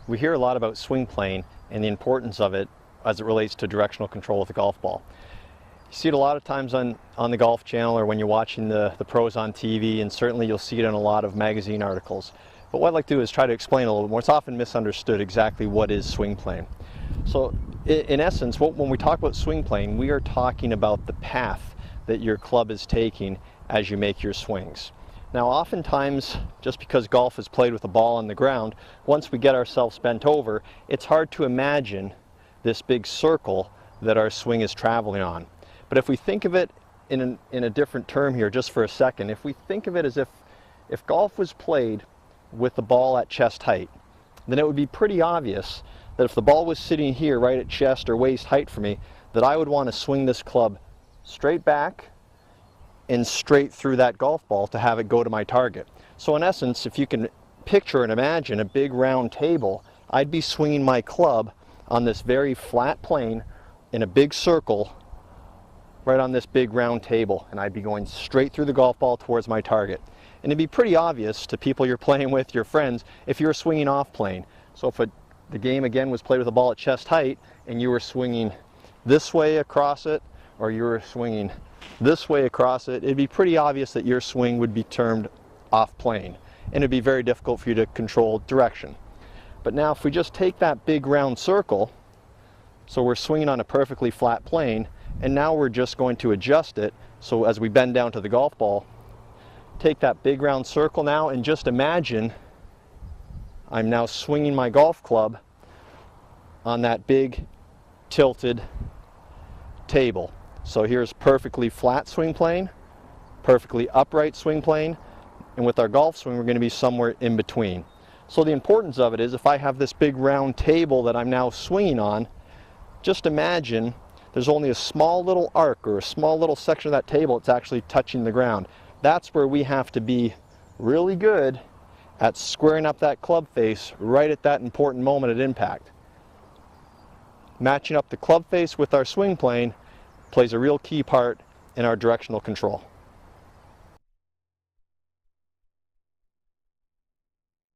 We hear a lot about swing plane and the importance of it as it relates to directional control of the golf ball. You see it a lot of times on the Golf Channel or when you're watching the pros on TV, and certainly you'll see it in a lot of magazine articles. But what I'd like to do is try to explain a little bit more. It's often misunderstood exactly what is swing plane. So in essence, when we talk about swing plane, we are talking about the path that your club is taking as you make your swings. Now oftentimes, just because golf is played with a ball on the ground, once we get ourselves bent over, it's hard to imagine this big circle that our swing is traveling on. But if we think of it in a different term here just for a second, if we think of it as if golf was played with the ball at chest height, then it would be pretty obvious that if the ball was sitting here right at chest or waist height for me, that I would want to swing this club straight back and straight through that golf ball to have it go to my target. So in essence, if you can picture and imagine a big round table, I'd be swinging my club on this very flat plane in a big circle right on this big round table, and I'd be going straight through the golf ball towards my target. And it'd be pretty obvious to people you're playing with, your friends, if you're swinging off plane. So if the game again was played with a ball at chest height and you were swinging this way across it, or you were swinging this way across it, it'd be pretty obvious that your swing would be termed off plane, and it'd be very difficult for you to control direction. But now if we just take that big round circle, so we're swinging on a perfectly flat plane, and now we're just going to adjust it, so as we bend down to the golf ball, take that big round circle now and just imagine I'm now swinging my golf club on that big tilted table. So here's perfectly flat swing plane, perfectly upright swing plane, and with our golf swing we're going to be somewhere in between. So the importance of it is, if I have this big round table that I'm now swinging on, just imagine there's only a small little arc or a small little section of that table that's actually touching the ground. That's where we have to be really good at squaring up that club face right at that important moment at impact. Matching up the club face with our swing plane plays a real key part in our directional control.